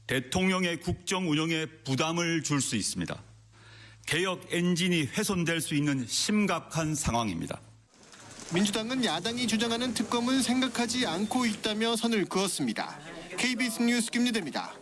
대통령의 국정 운영에 부담을 줄 수 있습니다. 개혁 엔진이 훼손될 수 있는 심각한 상황입니다. 민주당은 야당이 주장하는 특검을 생각하지 않고 있다며 선을 그었습니다. KBS 뉴스 김유대입니다.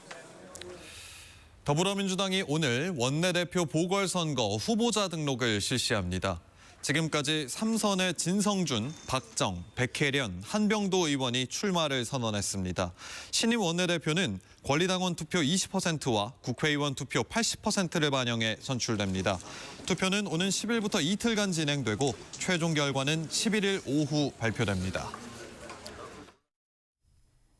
더불어민주당이 오늘 원내대표 보궐선거 후보자 등록을 실시합니다. 지금까지 3선의 진성준, 박정, 백혜련, 한병도 의원이 출마를 선언했습니다. 신임 원내대표는 권리당원 투표 20%와 국회의원 투표 80%를 반영해 선출됩니다. 투표는 오는 10일부터 이틀간 진행되고 최종 결과는 11일 오후 발표됩니다.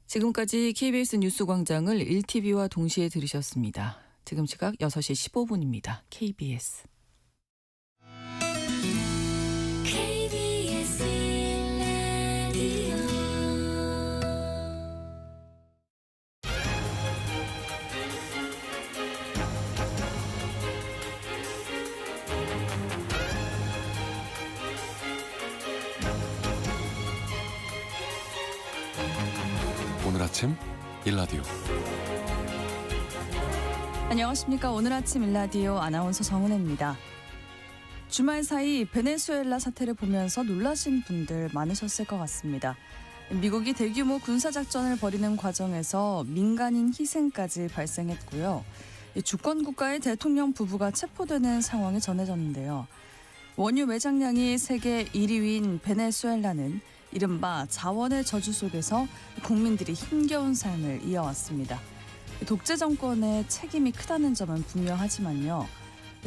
지금까지 KBS 뉴스광장을 1TV와 동시에 들으셨습니다. 지금 시각 6시 15분입니다. KBS. 오늘 아침 일라디오. 안녕하십니까. 오늘 아침 일라디오 아나운서 정은혜입니다. 주말 사이 베네수엘라 사태를 보면서 놀라신 분들 많으셨을 것 같습니다. 미국이 대규모 군사작전을 벌이는 과정에서 민간인 희생까지 발생했고요. 주권 국가의 대통령 부부가 체포되는 상황이 전해졌는데요. 원유 매장량이 세계 1위인 베네수엘라는 이른바 자원의 저주 속에서 국민들이 힘겨운 삶을 이어왔습니다. 독재 정권의 책임이 크다는 점은 분명하지만요.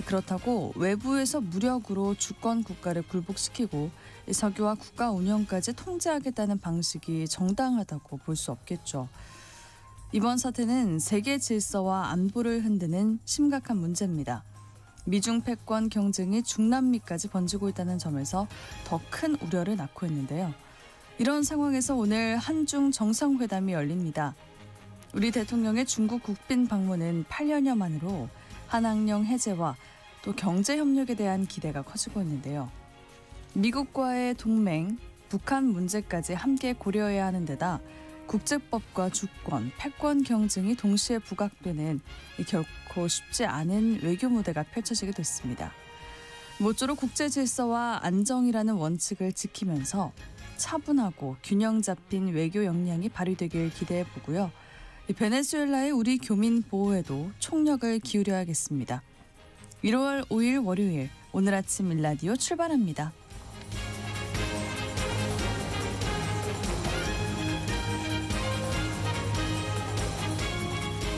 그렇다고 외부에서 무력으로 주권 국가를 굴복시키고 석유와 국가 운영까지 통제하겠다는 방식이 정당하다고 볼 수 없겠죠. 이번 사태는 세계 질서와 안보를 흔드는 심각한 문제입니다. 미중 패권 경쟁이 중남미까지 번지고 있다는 점에서 더 큰 우려를 낳고 있는데요. 이런 상황에서 오늘 한중 정상회담이 열립니다. 우리 대통령의 중국 국빈 방문은 8년여 만으로 한학령 해제와 또 경제협력에 대한 기대가 커지고 있는데요. 미국과의 동맹, 북한 문제까지 함께 고려해야 하는 데다 국제법과 주권, 패권 경쟁이 동시에 부각되는 결코 쉽지 않은 외교 무대가 펼쳐지게 됐습니다. 모쪼록 국제 질서와 안정이라는 원칙을 지키면서 차분하고 균형 잡힌 외교 역량이 발휘되길 기대해 보고요. 베네수엘라의 우리 교민 보호에도 총력을 기울여야겠습니다. 1월 5일 월요일 오늘 아침 일라디오 출발합니다.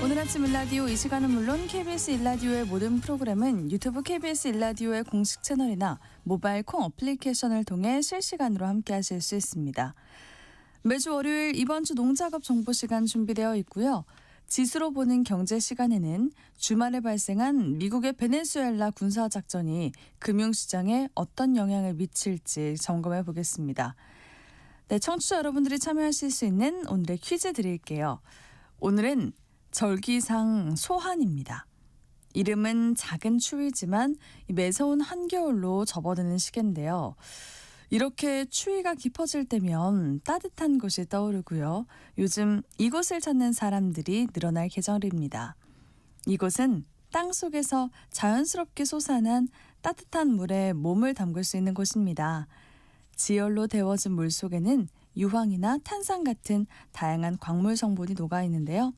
오늘 아침 일라디오 이 시간은 물론 KBS 일라디오의 모든 프로그램은 유튜브 KBS 일라디오의 공식 채널이나 모바일 콩 어플리케이션을 통해 실시간으로 함께하실 수 있습니다. 매주 월요일 이번 주 농작업 정보 시간 준비되어 있고요. 지수로 보는 경제 시간에는 주말에 발생한 미국의 베네수엘라 군사작전이 금융시장에 어떤 영향을 미칠지 점검해 보겠습니다. 네, 청취자 여러분들이 참여하실 수 있는 오늘의 퀴즈 드릴게요. 오늘은 절기상 소한입니다. 이름은 작은 추위지만 매서운 한겨울로 접어드는 시기인데요. 이렇게 추위가 깊어질 때면 따뜻한 곳이 떠오르고요. 요즘 이곳을 찾는 사람들이 늘어날 계절입니다. 이곳은 땅속에서 자연스럽게 솟아난 따뜻한 물에 몸을 담글 수 있는 곳입니다. 지열로 데워진 물 속에는 유황이나 탄산 같은 다양한 광물 성분이 녹아 있는데요.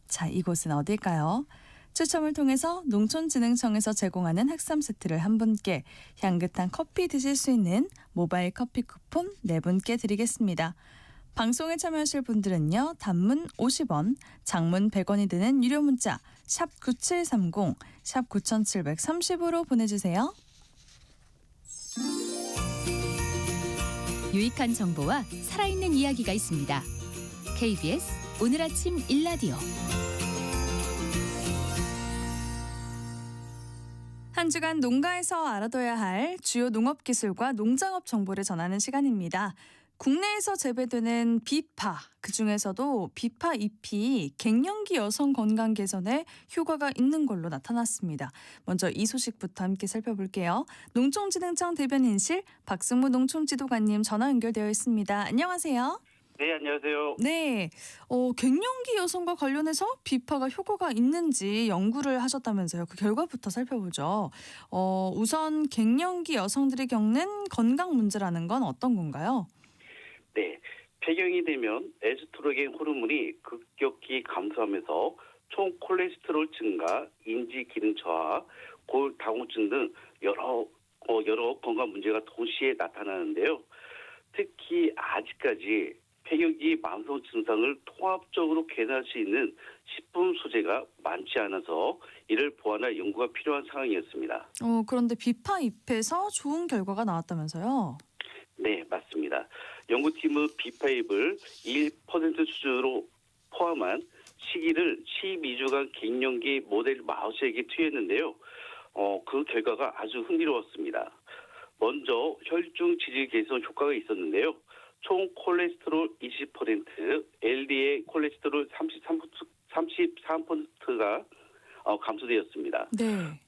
자, 이곳은 어딜까요? 추첨을 통해서 농촌진흥청에서 제공하는 핵삼 세트를 한 분께, 향긋한 커피 드실 수 있는 모바일 커피 쿠폰 4분께 드리겠습니다. 방송에 참여하실 분들은요. 단문 50원, 장문 100원이 드는 유료 문자 샵 9730, 샵 9730으로 보내주세요. 유익한 정보와 살아있는 이야기가 있습니다. KBS 오늘 아침 일라디오. 한 주간 농가에서 알아둬야 할 주요 농업 기술과 농작업 정보를 전하는 시간입니다. 국내에서 재배되는 비파, 그중에서도 비파 잎이 갱년기 여성 건강 개선에 효과가 있는 걸로 나타났습니다. 먼저 이 소식부터 함께 살펴볼게요. 농촌진흥청 대변인실 박승무 농촌지도관님 전화 연결되어 있습니다. 안녕하세요. 네, 안녕하세요. 네, 갱년기 여성과 관련해서 비파가 효과가 있는지 연구를 하셨다면서요. 그 결과부터 살펴보죠. 우선 갱년기 여성들이 겪는 건강 문제라는 건 어떤 건가요? 네, 폐경이 되면 에스트로겐 호르몬이 급격히 감소하면서 총 콜레스테롤 증가, 인지 기능 저하, 골다공증 등 여러 건강 문제가 동시에 나타나는데요. 특히 아직까지 폐경기 만성 증상을 통합적으로 개선할 수 있는 식품 소재가 많지 않아서 이를 보완할 연구가 필요한 상황이었습니다. 그런데 비파 잎에서 좋은 결과가 나왔다면서요? 네, 맞습니다. 연구팀은 비파입을 1% 수준으로 포함한 시기를 12주간 갱년기 모델 마우스에게 투여했는데요. 그 결과가 아주 흥미로웠습니다. 먼저 혈중 지질 개선 효과가 있었는데요. 총 콜레스테롤 20%, LDL 콜레스테롤 33%가 감소되었습니다. 네.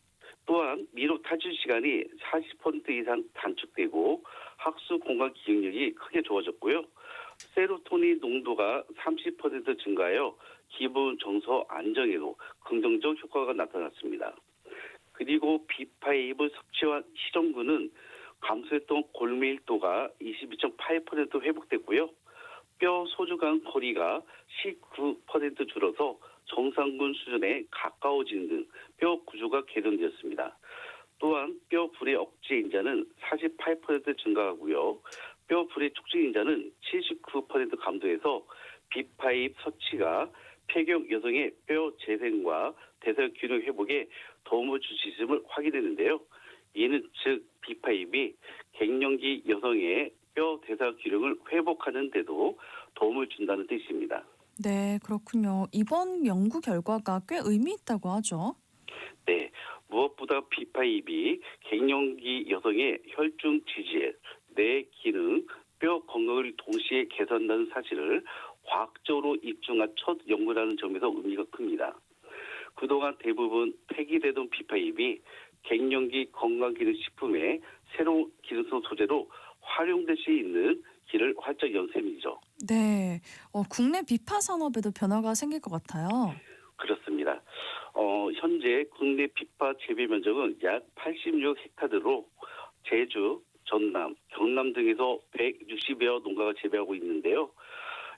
또한 미록 탈출 시간이 40% 이상 단축되고 학습 공간 기억력이 크게 좋아졌고요. 세로토닌 농도가 30% 증가하여 기분 정서 안정에도 긍정적 효과가 나타났습니다. 그리고 비파이브 섭취와 실험군은 감소했던 골밀도가 22.8% 회복됐고요. 뼈 소중한 거리가 19% 줄어서 정상군 수준에 가까워지는 등 뼈 구조가 개선되었습니다. 또한 뼈 불의 억제 인자는 48% 증가하고요. 뼈 불의 촉진 인자는 79% 감소해서 비파입 섭취가 폐경 여성의 뼈 재생과 대사 균형 회복에 도움을 줄 수 있음을 확인했는데요. 이는 즉 비파입이 갱년기 여성의 뼈 대사 균형을 회복하는 데도 도움을 준다는 뜻입니다. 네, 그렇군요. 이번 연구 결과가 꽤 의미 있다고 하죠. 네, 무엇보다 비파입이 갱년기 여성의 혈중 지질, 뇌 기능, 뼈 건강을 동시에 개선한다는 사실을 과학적으로 입증한 첫 연구라는 점에서 의미가 큽니다. 그동안 대부분 폐기되던 비파입이 갱년기 건강기능식품의 새로운 기능성 소재로 활용될 수 있는 길을 활짝 연 셈이죠. 네, 국내 비파 산업에도 변화가 생길 것 같아요. 그렇습니다. 현재 국내 비파 재배 면적은 약 86헥타르로 제주, 전남, 경남 등에서 160여 농가가 재배하고 있는데요.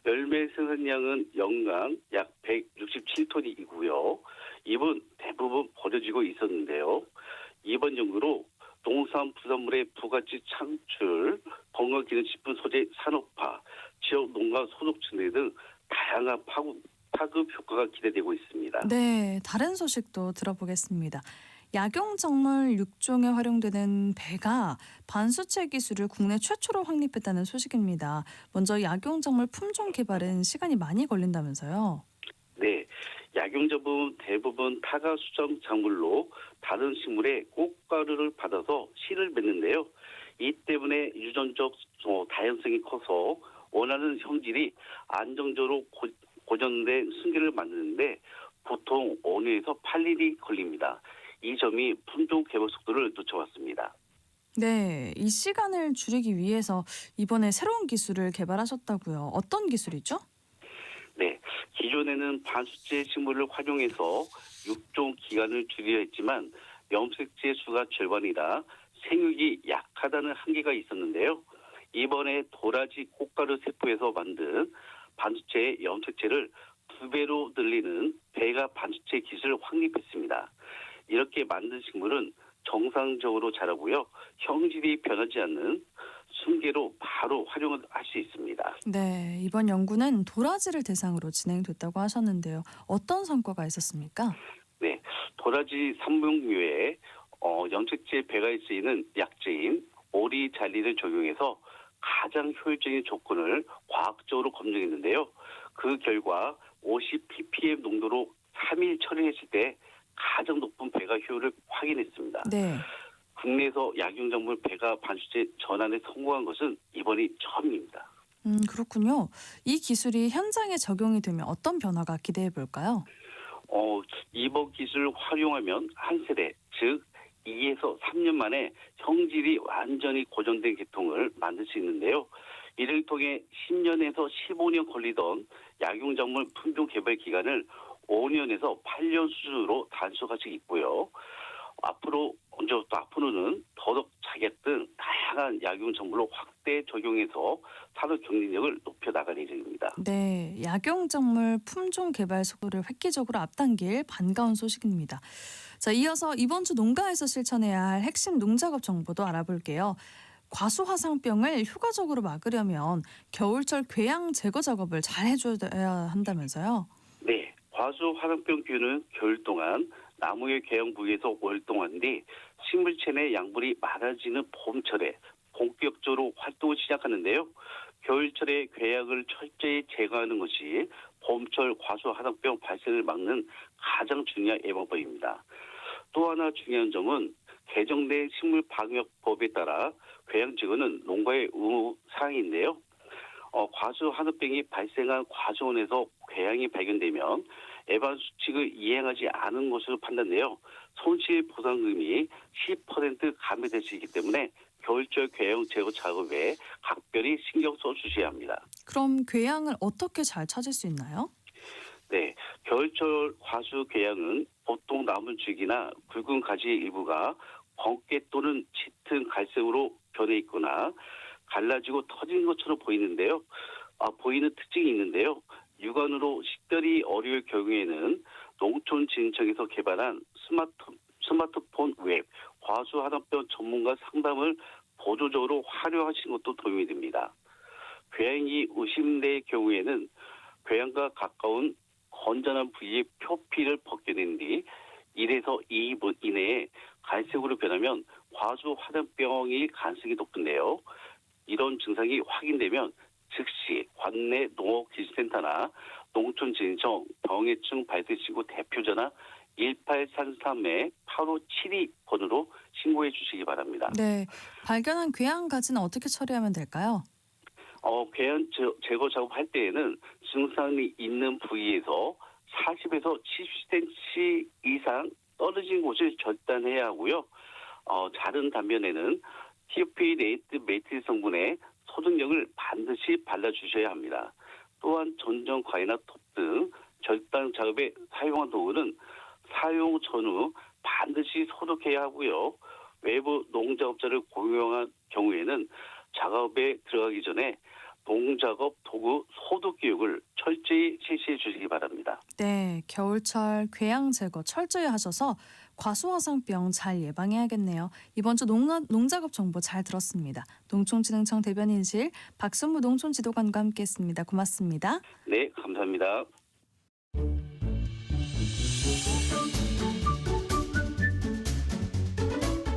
열매 생산량은 연간 약 167톤이고요. 잎은 대부분 버려지고 있었는데요. 이번 연구로 농산 부산물의 부가치 창출, 건강기능식품 소재 산업화, 지역 농가 소득 증대 등 다양한 파급 효과가 기대되고 있습니다. 네, 다른 소식도 들어보겠습니다. 약용작물 6종에 활용되는 배가 반수체 기술을 국내 최초로 확립했다는 소식입니다. 먼저 약용작물 품종 개발은 시간이 많이 걸린다면서요? 네, 약용작물은 대부분 타가 수정 작물로 다른 식물의 꽃가루를 받아서 씨를 맺는데요. 이 때문에 유전적 다양성이 커서 원하는 형질이 안정적으로 고정된 순계를 만드는데 보통 5년에서 8년이 걸립니다. 이 점이 품종 개발 속도를 늦춰왔습니다. 네, 이 시간을 줄이기 위해서 이번에 새로운 기술을 개발하셨다고요. 어떤 기술이죠? 네, 기존에는 반수체 식물을 활용해서 육종 기간을 줄이려 했지만 염색체 수가 절반이라 생육이 약하다는 한계가 있었는데요. 이번에 도라지 꽃가루 세포에서 만든 반수체 염색체를 2배로 늘리는 배가 반수체 기술을 확립했습니다. 이렇게 만든 식물은 정상적으로 자라고요. 형질이 변하지 않는 순계로 바로 활용을 할 수 있습니다. 네, 이번 연구는 도라지를 대상으로 진행됐다고 하셨는데요. 어떤 성과가 있었습니까? 네, 도라지 삼분류에 염색체 배가에 쓰이는 약재인 오리잘리를 적용해서 가장 효율적인 조건을 과학적으로 검증했는데요. 그 결과 50 ppm 농도로 3일 처리했을 때 가장 높은 배가 효율을 확인했습니다. 네. 국내에서 약용작물 배가 반수체 전환에 성공한 것은 이번이 처음입니다. 그렇군요. 이 기술이 현장에 적용이 되면 어떤 변화가 기대해 볼까요? 이번 기술을 활용하면 한 세대, 즉 2에서 3년 만에 형질이 완전히 고정된 계통을 만들 수 있는데요. 이를 통해 10년에서 15년 걸리던 약용작물 품종 개발 기간을 5년에서 8년 수준으로 단축할 수 있고요. 앞으로는 더더욱 자객 등 다양한 약용작물로 확대 적용해서 산업 경쟁력을 높여 나갈 예정입니다. 네, 약용작물 품종 개발 속도를 획기적으로 앞당길 반가운 소식입니다. 자, 이어서 이번 주 농가에서 실천해야 할 핵심 농작업 정보도 알아볼게요. 과수화상병을 효과적으로 막으려면 겨울철 궤양 제거 작업을 잘 해줘야 한다면서요? 네, 과수화상병균은 겨울 동안 나무의 궤양 부위에서 월동한 뒤 식물체 내 양분이 많아지는 봄철에 본격적으로 활동을 시작하는데요. 겨울철에 궤양을 철저히 제거하는 것이 봄철 과수화상병 발생을 막는 가장 중요한 예방법입니다. 또 하나 중요한 점은 개정된 식물방역법에 따라 궤양 제거는 농가의 의무 사항인데요. 과수화상병이 발생한 과수원에서 궤양이 발견되면 예방 수칙을 이행하지 않은 것으로 판단되어 손실 보상금이 10% 감액될 수 있기 때문에 겨울철 궤양 제거 작업에 각별히 신경 써 주셔야 합니다. 그럼 궤양을 어떻게 잘 찾을 수 있나요? 네, 겨울철 과수 궤양은 보통 나무 줄기나 굵은 가지 일부가 번개 또는 짙은 갈색으로 변해 있거나 갈라지고 터진 것처럼 보이는 특징이 있는데요. 육안으로 식별이 어려울 경우에는 농촌진흥청에서 개발한 스마트폰 웹 과수화상병 전문가 상담을 보조적으로 활용하시는 것도 도움이 됩니다. 궤양이 의심될 경우에는 궤양과 가까운 건전한 부위의 표피를 벗겨낸 뒤 1에서 2분 이내에 갈색으로 변하면 과수화상병일 가능성이 높은데요. 이런 증상이 확인되면 즉시 관내 농업기술센터나 농촌진흥청 병해충 발생신고 대표전화 1833-8572번으로 신고해 주시기 바랍니다. 네, 발견한 궤양 가지는 어떻게 처리하면 될까요? 궤양 제거 작업할 때에는 증상이 있는 부위에서 40에서 70cm 이상 떨어진 곳을 절단해야 하고요. 자른 단면에는 티오피네이트 메틸 성분의 소독력을 반드시 발라주셔야 합니다. 또한 전정 과일이나 톱 등 절단 작업에 사용한 도구는 사용 전후 반드시 소독해야 하고요. 외부 농작업자를 고용한 경우에는 작업에 들어가기 전에 농작업 도구 소독 교육을 철저히 실시해 주시기 바랍니다. 네, 겨울철 궤양 제거 철저히 하셔서 과수화상병 잘 예방해야겠네요. 이번 주 농작업 정보 잘 들었습니다. 농촌진흥청 대변인실 박순무 농촌지도관과 함께했습니다. 고맙습니다. 네, 감사합니다.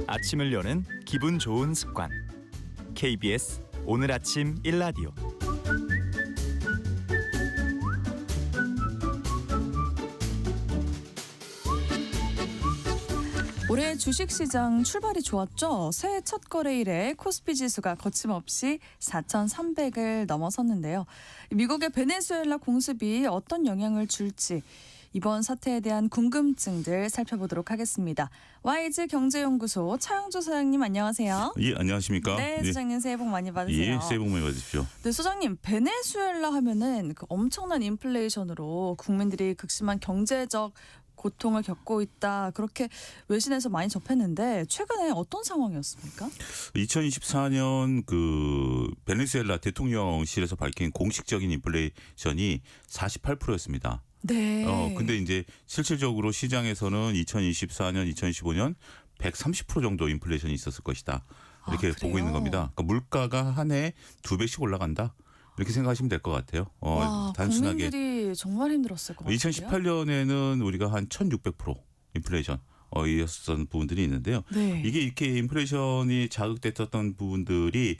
아침을 여는 기분 좋은 습관. KBS 오늘 아침 일라디오. 올해 주식시장 출발이 좋았죠. 새해 첫 거래일에 코스피 지수가 거침없이 4,300을 넘어섰는데요. 미국의 베네수엘라 공습이 어떤 영향을 줄지 이번 사태에 대한 궁금증들 살펴보도록 하겠습니다. 와이즈 경제연구소 차영주 소장님 안녕하세요. 예, 안녕하십니까? 네, 소장님 새해 복 많이 받으세요. 예, 새해 복 많이 받으십시오. 네, 소장님 베네수엘라 하면은 그 엄청난 인플레이션으로 국민들이 극심한 경제적 고통을 겪고 있다. 그렇게 외신에서 많이 접했는데 최근에 어떤 상황이었습니까? 2024년 그 베네수엘라 대통령실에서 밝힌 공식적인 인플레이션이 48%였습니다. 네. 근데 이제 실질적으로 시장에서는 2024년, 2025년 130% 정도 인플레이션이 있었을 것이다. 이렇게 보고 있는 겁니다. 그러니까 물가가 한 해 2배씩 올라간다. 이렇게 생각하시면 될 것 같아요. 와, 단순하게 국민들이 정말 힘들었을 것 같아요. 2018년에는 우리가 한 1600% 인플레이션 이었던 부분들이 있는데요. 네. 이게 이렇게 인플레이션이 자극됐었던 부분들이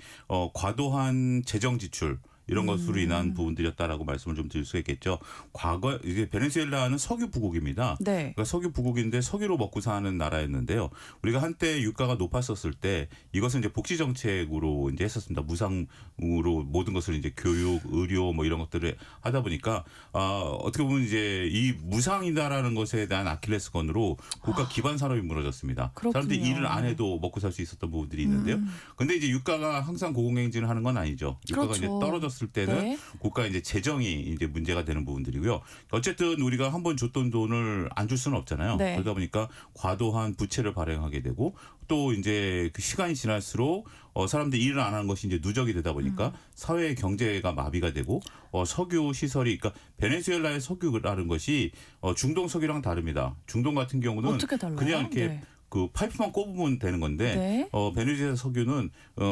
과도한 재정 지출 이런 것으로 인한 부분들이었다라고 말씀을 좀 드릴 수 있겠죠. 과거 이제 베네수엘라는 석유 부국입니다. 네. 그러니까 석유 부국인데 석유로 먹고 사는 나라였는데요. 우리가 한때 유가가 높았었을 때 이것은 이제 복지 정책으로 이제 했었습니다. 무상으로 모든 것을 이제 교육, 의료 뭐 이런 것들을 하다 보니까 어떻게 보면 이제 이 무상이다라는 것에 대한 아킬레스건으로 국가 기반 산업이 무너졌습니다. 그렇군요. 사람들이 일을 안 해도 먹고 살 수 있었던 부분들이 있는데요. 근데 이제 유가가 항상 고공행진을 하는 건 아니죠. 유가가 그렇죠. 이제 떨어졌을 때는 네. 국가 이제 재정이 이제 문제가 되는 부분들이고요. 어쨌든 우리가 한번 줬던 돈을 안 줄 수는 없잖아요. 네. 그러다 보니까 과도한 부채를 발행하게 되고 또 이제 그 시간이 지날수록 사람들이 일을 안 하는 것이 이제 누적이 되다 보니까 사회 경제가 마비가 되고 석유 시설이 그러니까 베네수엘라의 석유라는 것이 중동 석유랑 다릅니다. 중동 같은 경우는 어떻게 달라요? 그냥 이렇게 네. 그 파이프만 꼽으면 되는 건데 네. 베네수엘라 석유는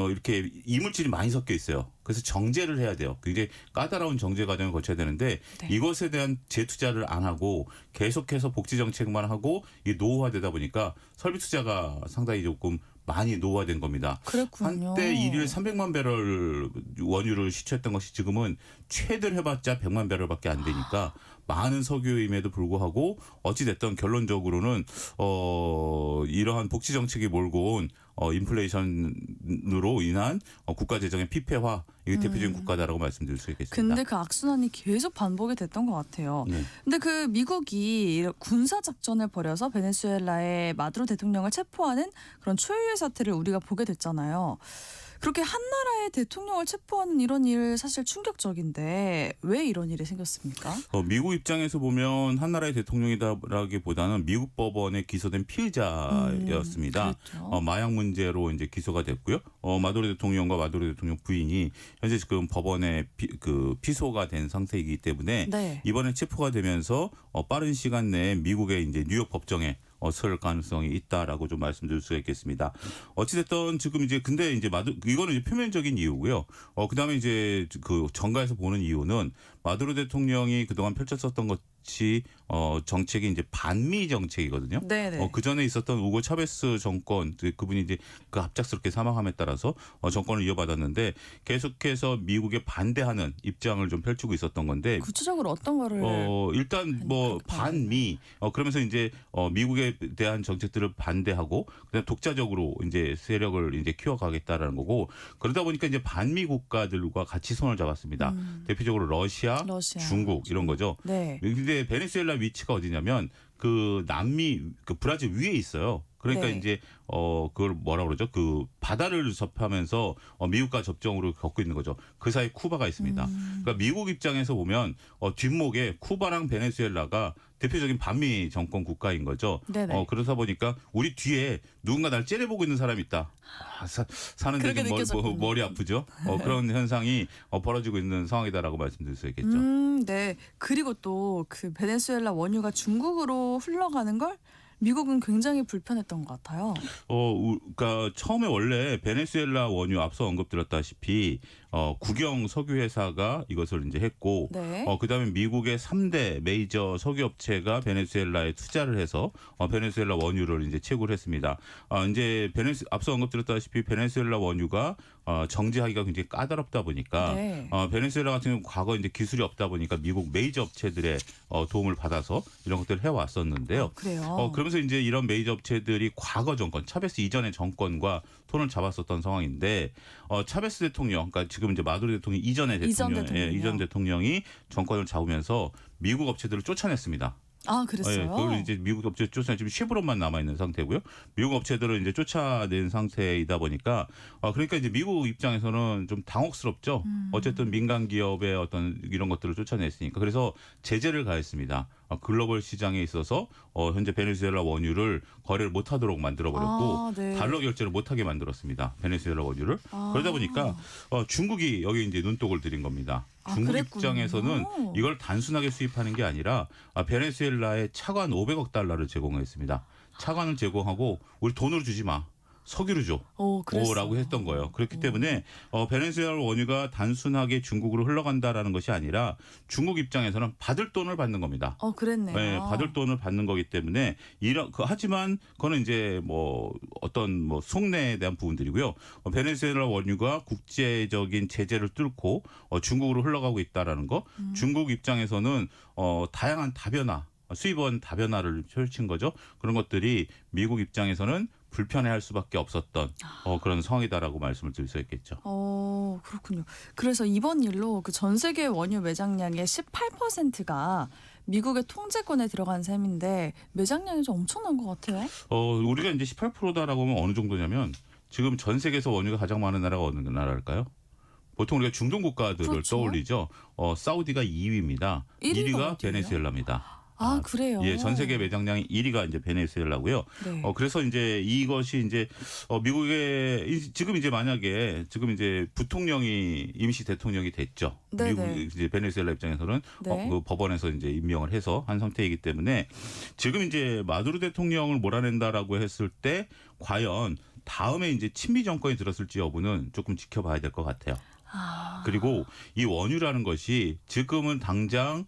이렇게 이물질이 많이 섞여 있어요. 그래서 정제를 해야 돼요. 굉장히 까다로운 정제 과정을 거쳐야 되는데 네. 이것에 대한 재투자를 안 하고 계속해서 복지 정책만 하고 이게 노후화되다 보니까 설비 투자가 상당히 조금 많이 노후화된 겁니다. 그렇군요. 한때 일일 300만 배럴 원유를 시추했던 것이 지금은 최대를 해봤자 100만 배럴밖에 안 되니까 많은 석유임에도 불구하고 어찌됐든 결론적으로는 이러한 복지 정책이 몰고 온 인플레이션으로 인한 국가 재정의 피폐화 이게 대표적인 국가다라고 말씀드릴 수 있겠습니다. 근데 그 악순환이 계속 반복이 됐던 것 같아요. 네. 근데 그 미국이 군사 작전을 벌여서 베네수엘라의 마두로 대통령을 체포하는 그런 초유의 사태를 우리가 보게 됐잖아요. 그렇게 한 나라의 대통령을 체포하는 이런 일 사실 충격적인데 왜 이런 일이 생겼습니까? 미국 입장에서 보면 한 나라의 대통령이다라기보다는 미국 법원에 기소된 피의자였습니다. 그렇죠. 마약 문제로 이제 기소가 됐고요. 마두로 대통령과 마두로 대통령 부인이 현재 지금 법원에 피소가 된 상태이기 때문에 네. 이번에 체포가 되면서 빠른 시간 내에 미국의 이제 뉴욕 법정에 설 가능성이 있다라고 좀 말씀드릴 수가 있겠습니다. 어찌됐든 지금 이제 근데 이제 이거는 이제 표면적인 이유고요. 그다음에 이제 그 정가에서 보는 이유는 마두로 대통령이 그동안 펼쳤었던 것이 정책이 이제 반미 정책이거든요. 네네. 그 전에 있었던 우고 차베스 정권 그분이 이제 그 갑작스럽게 사망함에 따라서 정권을 이어받았는데 계속해서 미국에 반대하는 입장을 좀 펼치고 있었던 건데 구체적으로 어떤 거를 일단 뭐 반미 그러면서 이제 미국에 대한 정책들을 반대하고 그다음 독자적으로 이제 세력을 이제 키워가겠다라는 거고 그러다 보니까 이제 반미 국가들과 같이 손을 잡았습니다. 대표적으로 러시아, 중국 이런 거죠. 네. 근데 베네수엘라 위치가 어디냐면 그 남미 그 브라질 위에 있어요. 그러니까 네. 이제 그걸 뭐라 그러죠? 그 바다를 접하면서 미국과 접종으로 겪고 있는 거죠. 그 사이 쿠바가 있습니다. 그러니까 미국 입장에서 보면 뒷목에 쿠바랑 베네수엘라가 대표적인 반미 정권 국가인 거죠. 네네. 그러다 보니까 우리 뒤에 누군가 날 째려보고 있는 사람이 있다. 사는데 좀 머리 아프죠. 그런 현상이 벌어지고 있는 상황이다라고 말씀드릴 수 있겠죠. 네. 그리고 또 그 베네수엘라 원유가 중국으로 흘러가는 걸 미국은 굉장히 불편했던 것 같아요. 그러니까 처음에 원래 베네수엘라 원유 앞서 언급드렸다시피 국영 석유 회사가 이것을 이제 했고, 네. 그다음에 미국의 3대 메이저 석유 업체가 베네수엘라에 투자를 해서 베네수엘라 원유를 이제 채굴을 했습니다. 이제 앞서 언급드렸다시피 베네수엘라 원유가 정제하기가 굉장히 까다롭다 보니까 네. 베네수엘라 같은 경우 과거 이제 기술이 없다 보니까 미국 메이저 업체들의 도움을 받아서 이런 것들을 해왔었는데요. 그래요. 그러면서 이제 이런 메이저 업체들이 과거 정권, 차베스 이전의 정권과 손을 잡았었던 상황인데 차베스 대통령, 그러니까 지금 이제 마두로 대통령 이전 대통령이 정권을 잡으면서 미국 업체들을 쫓아냈습니다. 아, 그랬어요? 그걸 이제 미국 업체 쫓아내 지금 쉐브론만 남아 있는 상태고요. 미국 업체들을 이제 쫓아낸 상태이다 보니까 그러니까 이제 미국 입장에서는 좀 당혹스럽죠. 어쨌든 민간 기업의 어떤 이런 것들을 쫓아냈으니까 그래서 제재를 가했습니다. 글로벌 시장에 있어서 현재 베네수엘라 원유를 거래를 못하도록 만들어버렸고 네. 달러 결제를 못하게 만들었습니다. 베네수엘라 원유를. 그러다 보니까 중국이 여기 이제 눈독을 들인 겁니다. 중국 입장에서는 이걸 단순하게 수입하는 게 아니라 베네수엘라에 차관 500억 달러를 제공했습니다. 차관을 제공하고 우리 돈으로 주지 마. 석유를 줘. 그랬어요. 라고 했던 거예요. 그렇기 때문에 베네수엘라 원유가 단순하게 중국으로 흘러간다라는 것이 아니라 중국 입장에서는 받을 돈을 받는 겁니다. 그랬네요. 네, 받을 돈을 받는 거기 때문에 하지만 그거는 이제 뭐 어떤 뭐 속내에 대한 부분들이고요. 베네수엘라 원유가 국제적인 제재를 뚫고 중국으로 흘러가고 있다라는 거. 중국 입장에서는 다양한 다변화, 수입원 다변화를 펼친 거죠. 그런 것들이 미국 입장에서는 불편해할 수밖에 없었던 그런 상황이다라고 말씀을 드릴 수 있겠죠. 그렇군요. 그래서 이번 일로 그 전 세계 원유 매장량의 18%가 미국의 통제권에 들어간 셈인데 매장량이 좀 엄청난 것 같아요. 우리가 이제 18%다라고 하면 어느 정도냐면 지금 전 세계에서 원유가 가장 많은 나라가 어느 나라일까요? 보통 우리가 중동 국가들을 그렇죠. 떠올리죠. 사우디가 2위입니다. 1위가 어디예요? 베네수엘라입니다. 그래요? 예, 전 세계 매장량이 1위가 이제 베네수엘라고요. 네. 그래서 이제 이것이 이제 미국의 지금 이제 만약에 지금 이제 부통령이 임시 대통령이 됐죠. 네네. 미국 이제 베네수엘라 입장에서는 네. 그 법원에서 이제 임명을 해서 한 상태이기 때문에 지금 이제 마두로 대통령을 몰아낸다라고 했을 때 과연 다음에 이제 친미 정권이 들었을지 여부는 조금 지켜봐야 될 것 같아요. 그리고 이 원유라는 것이 지금은 당장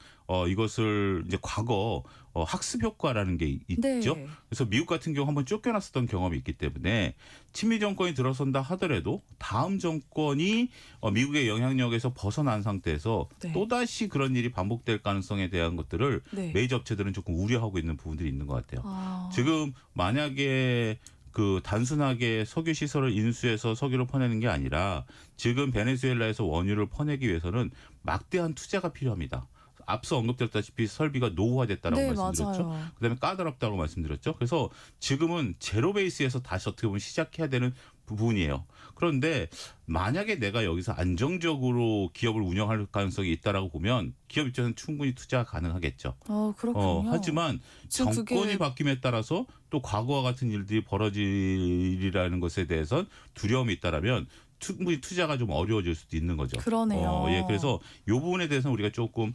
이것을 이제 과거 학습 효과라는 게 있죠. 네. 그래서 미국 같은 경우 한번 쫓겨났었던 경험이 있기 때문에 친미 정권이 들어선다 하더라도 다음 정권이 미국의 영향력에서 벗어난 상태에서 네. 또다시 그런 일이 반복될 가능성에 대한 것들을 네. 메이저 업체들은 조금 우려하고 있는 부분들이 있는 것 같아요. 아. 지금 만약에 그 단순하게 석유 시설을 인수해서 석유를 퍼내는 게 아니라 지금 베네수엘라에서 원유를 퍼내기 위해서는 막대한 투자가 필요합니다. 앞서 언급됐다시피 설비가 노후화됐다라고 네, 말씀드렸죠. 맞아요. 그다음에 까다롭다고 말씀드렸죠. 그래서 지금은 제로 베이스에서 다시 어떻게 보면 시작해야 되는 부분이에요. 그런데 만약에 내가 여기서 안정적으로 기업을 운영할 가능성이 있다라고 보면 기업 입장에서는 충분히 투자가 가능하겠죠. 그렇군요. 하지만 지금 정권이 그게- 바뀜에 따라서 또 과거와 같은 일들이 벌어지리라는 것에 대해선 두려움이 있다라면 충분히 투자가 좀 어려워질 수도 있는 거죠. 그러네요. 예, 그래서 이 부분에 대해서는 우리가 조금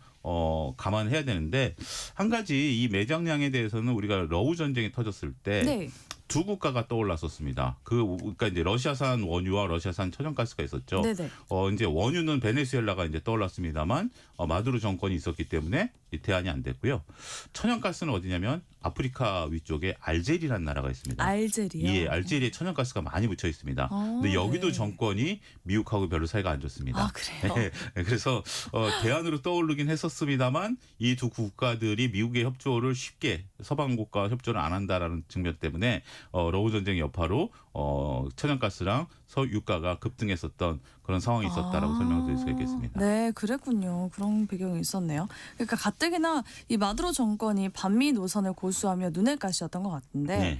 감안해야 되는데 한 가지 이 매장량에 대해서는 우리가 러우 전쟁이 터졌을 때 네. 두 국가가 떠올랐었습니다. 그러니까 이제 러시아산 원유와 러시아산 천연가스가 있었죠. 네네. 이제 원유는 베네수엘라가 이제 떠올랐습니다만 마두로 정권이 있었기 때문에 대안이 안 됐고요. 천연가스는 어디냐면 아프리카 위쪽에 알제리라는 나라가 있습니다. 알제리요? 예, 알제리에 천연가스가 많이 묻혀 있습니다. 근데 여기도 네. 정권이 미국하고 별로 사이가 안 좋습니다. 그래요? 그래서 대안으로 떠오르긴 했었습니다만 이 두 국가들이 미국의 협조를 쉽게 서방국과 협조를 안 한다라는 측면 때문에 러우 전쟁 여파로 천연가스랑 유가가 급등했었던 그런 상황이 있었다라고 설명을 드릴 수 있겠습니다. 네, 그랬군요. 그런 배경이 있었네요. 그러니까 가뜩이나 이 마두로 정권이 반미 노선을 고수하며 눈에 가시였던 것 같은데, 네.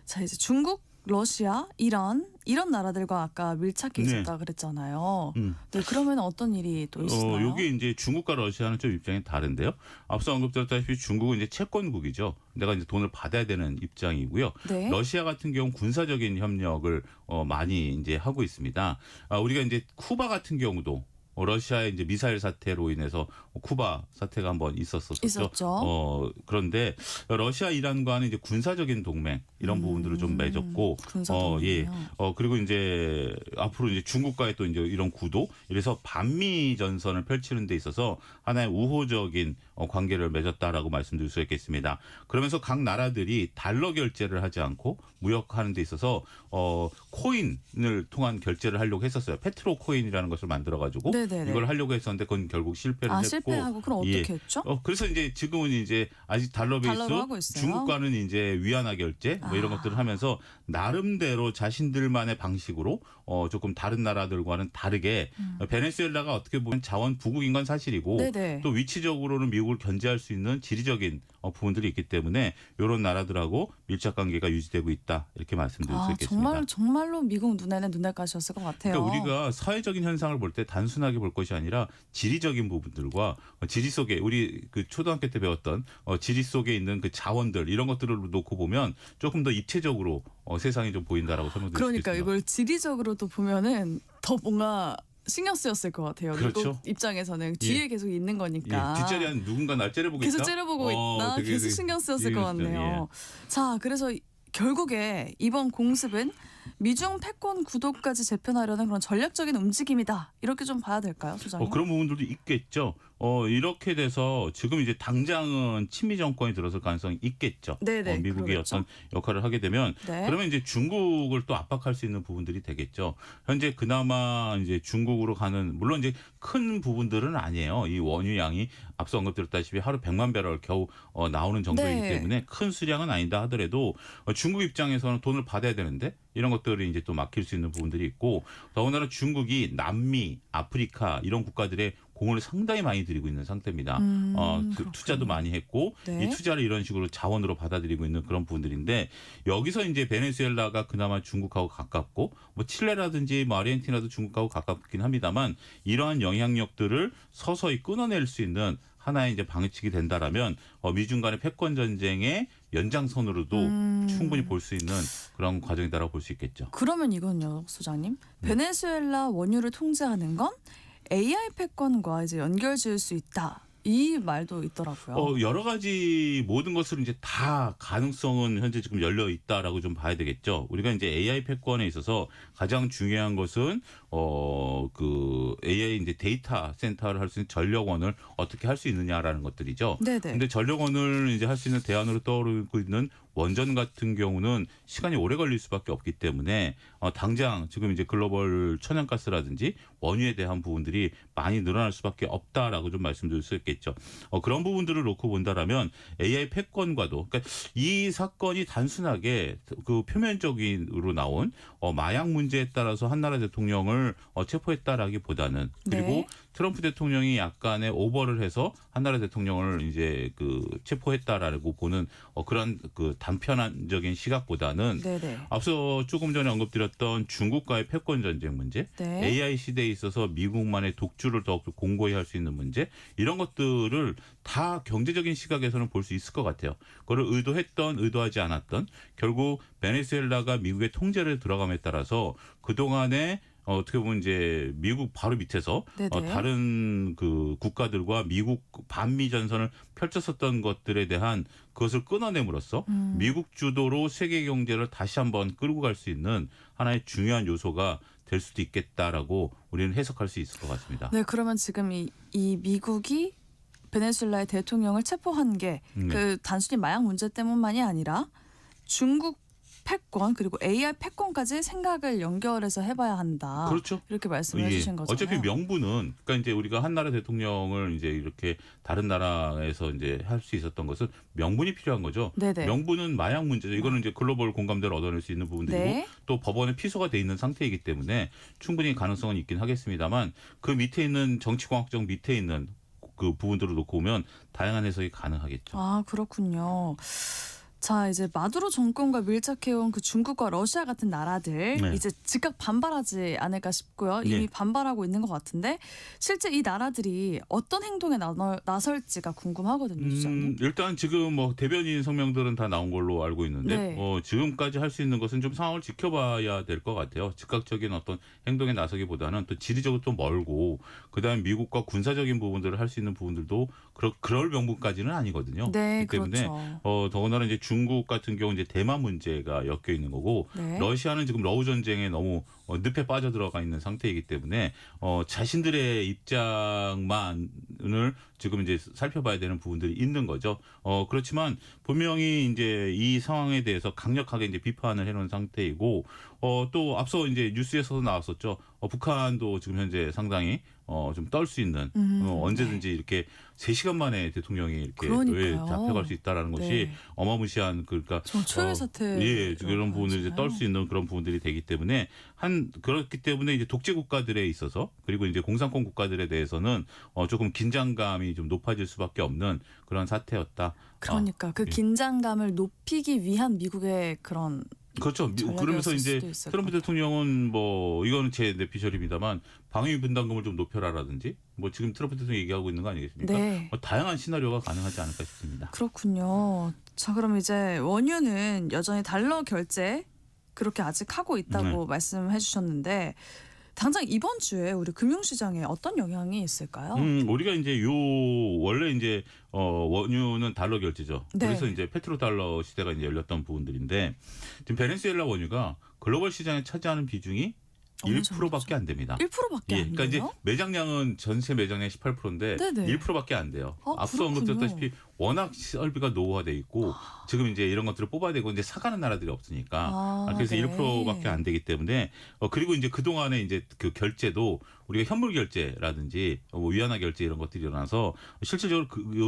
자 이제 중국, 러시아, 이란 이런 나라들과 아까 밀착해 네. 있었다 그랬잖아요. 음. 네, 그러면 어떤 일이 또 있었나요? 이게 이제 중국과 러시아는 좀 입장이 다른데요. 앞서 언급드렸다시피 중국은 이제 채권국이죠. 내가 이제 돈을 받아야 되는 입장이고요. 네. 러시아 같은 경우 군사적인 협력을 많이 이제 하고 있습니다. 우리가 이제 쿠바 같은 경우도 러시아의 이제 미사일 사태로 인해서 쿠바 사태가 한번 있었었죠. 있었죠. 그런데 러시아 이란과는 이제 군사적인 동맹 이런 부분들을 좀 맺었고, 군사 동맹이요. 그리고 이제 앞으로 이제 중국과의 또 이제 이런 구도, 이래서 반미 전선을 펼치는 데 있어서 하나의 우호적인 관계를 맺었다라고 말씀드릴 수 있겠습니다. 그러면서 각 나라들이 달러 결제를 하지 않고 무역하는 데 있어서 코인을 통한 결제를 하려고 했었어요. 페트로 코인이라는 것을 만들어가지고 네네네. 이걸 하려고 했었는데 그건 결국 실패를 했고. 실패하고 그럼 예. 어떻게 했죠? 그래서 이제 지금은 이제 아직 달러 베이스 달러로 하고 있어요? 중국과는 이제 위안화 결제 뭐 이런 것들을 하면서 나름대로 자신들만의 방식으로 조금 다른 나라들과는 다르게 베네수엘라가 어떻게 보면 자원 부국인 건 사실이고 네네. 또 위치적으로는 미국을 견제할 수 있는 지리적인 부분들이 있기 때문에 이런 나라들하고 밀착 관계가 유지되고 있다 이렇게 말씀드릴 수 있겠습니다. 정말로 미국 눈에는 눈에 가셨을 것 같아요. 그러니까 우리가 사회적인 현상을 볼 때 단순하게 볼 것이 아니라 지리적인 부분들과 지리 속에 우리 그 초등학교 때 배웠던 지리 속에 있는 그 자원들 이런 것들을 놓고 보면 조금 더 입체적으로 세상이 좀 보인다라고 설명드릴 수 그러니까 있습니다. 이걸 지리적으로도 보면은 더 뭔가 신경 쓰였을 것 같아요. 그렇죠. 미국 입장에서는 뒤에 계속 있는 거니까. 예, 뒷자리 한 누군가 날 째려보고 계속 있다. 째려보고 있다. 계속 신경 쓰였을 것 그렇죠. 같네요. 자, 그래서 결국에 이번 공습은 미중 패권 구도까지 재편하려는 그런 전략적인 움직임이다. 이렇게 좀 봐야 될까요, 소장님? 그런 부분들도 있겠죠. 이렇게 돼서 지금 이제 당장은 친미 정권이 들어설 가능성이 있겠죠. 네네, 미국이 그러겠죠. 어떤 역할을 하게 되면 네. 그러면 이제 중국을 또 압박할 수 있는 부분들이 되겠죠. 현재 그나마 이제 중국으로 가는 물론 이제 큰 부분들은 아니에요. 이 원유 양이 앞서 언급드렸다시피 하루 100만 배럴 겨우 나오는 정도이기 네. 때문에 큰 수량은 아니다 하더라도 중국 입장에서는 돈을 받아야 되는데 이런 것들이 이제 또 막힐 수 있는 부분들이 있고 더군다나 중국이 남미, 아프리카 이런 국가들의 공을 상당히 많이 들이고 있는 상태입니다. 그렇군요. 투자도 많이 했고 네. 이 투자를 이런 식으로 자원으로 받아들이고 있는 그런 부분들인데 여기서 이제 베네수엘라가 그나마 중국하고 가깝고 뭐 칠레라든지 뭐 아르헨티나도 중국하고 가깝긴 합니다만 이러한 영향력들을 서서히 끊어낼 수 있는 하나의 이제 방식이 된다라면 미중 간의 패권 전쟁의 연장선으로도 충분히 볼 수 있는 그런 과정이다라고 볼 수 있겠죠. 그러면 이건요, 소장님. 베네수엘라 원유를 통제하는 건 AI 패권과 이제 연결지을 수 있다. 이 말도 있더라고요. 여러 가지 모든 것을 이제 다 가능성은 현재 지금 열려 있다라고 좀 봐야 되겠죠. 우리가 이제 AI 패권에 있어서 가장 중요한 것은 그 AI 이제 데이터 센터를 할 수 있는 전력원을 어떻게 할 수 있느냐라는 것들이죠. 네네. 근데 전력원을 이제 할 수 있는 대안으로 떠오르고 있는 원전 같은 경우는 시간이 오래 걸릴 수밖에 없기 때문에 당장 지금 이제 글로벌 천연가스라든지 원유에 대한 부분들이 많이 늘어날 수밖에 없다라고 좀 말씀드릴 수 있겠죠. 그런 부분들을 놓고 본다라면 AI 패권과도 그러니까 이 사건이 단순하게 그 표면적으로 나온 마약 문제에 따라서 한나라 대통령을 체포했다라기보다는 그리고 네. 트럼프 대통령이 약간의 오버를 해서 한나라 대통령을 이제 그 체포했다라고 보는 그런 그 단편적인 시각보다는 네네. 앞서 조금 전에 언급드렸던 중국과의 패권 전쟁 문제, 네. AI 시대에 있어서 미국만의 독주를 더욱 공고히 할 수 있는 문제 이런 것들을 다 경제적인 시각에서는 볼 수 있을 것 같아요. 그걸 의도했던 의도하지 않았던 결국 베네수엘라가 미국의 통제를 들어감에 따라서 그동안에 어떻게 보면 이제 미국 바로 밑에서 네네. 다른 그 국가들과 미국 반미 전선을 펼쳤었던 것들에 대한 그것을 끊어냄으로써 미국 주도로 세계 경제를 다시 한번 끌고 갈 수 있는 하나의 중요한 요소가 될 수도 있겠다라고 우리는 해석할 수 있을 것 같습니다. 네, 그러면 지금 이 미국이 베네수엘라의 대통령을 체포한 게 그 단순히 마약 문제 때문만이 아니라 중국 패권 그리고 AI 패권까지 생각을 연결해서 해봐야 한다. 그렇죠. 이렇게 말씀해 주신 거잖아요. 어차피 명분은 그러니까 이제 우리가 한나라 대통령을 이제 이렇게 다른 나라에서 이제 할 수 있었던 것은 명분이 필요한 거죠. 네네. 명분은 마약 문제죠. 이거는 이제 글로벌 공감대를 얻어낼 수 있는 부분들이고 네. 또 법원에 피소가 돼 있는 상태이기 때문에 충분히 가능성은 있긴 하겠습니다만 그 밑에 있는 정치공학적 밑에 있는 그 부분들을 놓고 보면 다양한 해석이 가능하겠죠. 아, 그렇군요. 자, 이제 마두로 정권과 밀착해온 그 중국과 러시아 같은 나라들 네. 이제 즉각 반발하지 않을까 싶고요. 이미 네. 반발하고 있는 것 같은데 실제 이 나라들이 어떤 행동에 나설지가 궁금하거든요, 주장님. 일단 지금 뭐 대변인 성명들은 다 나온 걸로 알고 있는데 네. 지금까지 할 수 있는 것은 좀 상황을 지켜봐야 될 것 같아요. 즉각적인 어떤 행동에 나서기보다는 또 지리적으로 또 멀고 그다음에 미국과 군사적인 부분들을 할 수 있는 부분들도 그럴 명분까지는 아니거든요. 네, 그렇기 때문에 그렇죠. 더군다나 이제 중국 같은 경우 이제 대만 문제가 엮여 있는 거고 네. 러시아는 지금 러우 전쟁에 너무 늪에 빠져 들어가 있는 상태이기 때문에 자신들의 입장만을 지금 이제 살펴봐야 되는 부분들이 있는 거죠. 그렇지만 분명히 이제 이 상황에 대해서 강력하게 이제 비판을 해놓은 상태이고 또 앞서 이제 뉴스에서도 나왔었죠. 북한도 지금 현재 상당히 좀 떨 수 있는 언제든지 이렇게 3시간 만에 대통령이 이렇게 왜 그러니까요. 잡혀갈 수 있다라는 것이 네. 어마무시한 그러니까 저 초유의 사태 그런 부분을 이제 떨 수 있는 그런 부분들이 되기 때문에 그렇기 때문에 이제 독재 국가들에 있어서 그리고 이제 공산권 국가들에 대해서는 조금 긴장감이 좀 높아질 수밖에 없는 그런 사태였다. 그러니까 그 예. 긴장감을 높이기 위한 미국의 그런 그렇죠. 그러면서 이제 트럼프 대통령은 뭐 이거는 제 내피셜입니다만 방위 분담금을 좀 높여라라든지 뭐 지금 트럼프 대통령이 얘기하고 있는 거 아니겠습니까? 네. 다양한 시나리오가 가능하지 않을까 싶습니다. 그렇군요. 자, 그럼 이제 원유는 여전히 달러 결제 그렇게 아직 하고 있다고 말씀해 주셨는데 당장 이번 주에 우리 금융시장에 어떤 영향이 있을까요? 우리가 이제 원래 이제 원유는 달러 결제죠. 네. 그래서 이제 페트로달러 시대가 이제 열렸던 부분들인데 지금 베네수엘라 원유가 글로벌 시장에 차지하는 비중이 어느 1%밖에 안 됩니다. 1%밖에 안 돼요? 그러니까 이제 매장량은 전체 매장량 18%인데 네네. 1%밖에 안 돼요. 앞서 그렇군요. 언급드렸다시피 워낙 설비가 노후화돼 있고 지금 이제 이런 것들을 뽑아야 되고 이제 사가는 나라들이 없으니까 그래서 네. 1%밖에 안 되기 때문에 그리고 이제 그 동안에 이제 그 결제도 우리가 현물 결제라든지 뭐 위안화 결제 이런 것들이 일어나서 실질적으로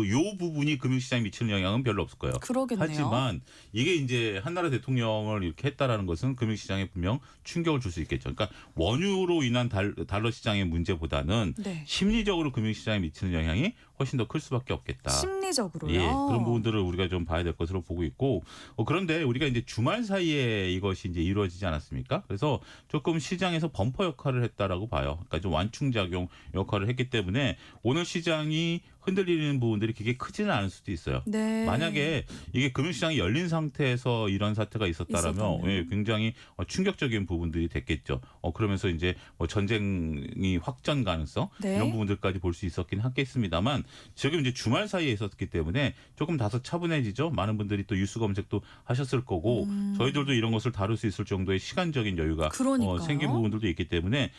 요 부분이 금융시장에 미치는 영향은 별로 없을 거예요. 그러겠네요. 하지만 이게 이제 한 나라 대통령을 이렇게 했다라는 것은 금융시장에 분명 충격을 줄 수 있겠죠. 그러니까 원유로 인한 달러 시장의 문제보다는 네. 심리적으로 금융시장에 미치는 영향이 훨씬 더 클 수밖에 없겠다. 심리적으로요. 예, 그런 부분들을 우리가 좀 봐야 될 것으로 보고 있고 그런데 우리가 이제 주말 사이에 이것이 이제 이루어지지 않았습니까? 그래서 조금 시장에서 범퍼 역할을 했다라고 봐요. 그러니까 좀 완충작용 역할을 했기 때문에 오늘 시장이 흔들리는 부분들이 그게 크지는 않을 수도 있어요. 네. 만약에 이게 금융시장이 열린 상태에서 이런 사태가 있었다면 예, 굉장히 충격적인 부분들이 됐겠죠. 그러면서 이제 뭐 전쟁이 확전 가능성 네. 이런 부분들까지 볼 수 있었긴 하겠습니다만 지금 이제 주말 사이에 있었기 때문에 조금 다소 차분해지죠. 많은 분들이 또 뉴스 검색도 하셨을 거고 저희들도 이런 것을 다룰 수 있을 정도의 시간적인 여유가 그러니까요. 생긴 부분들도 있기 때문에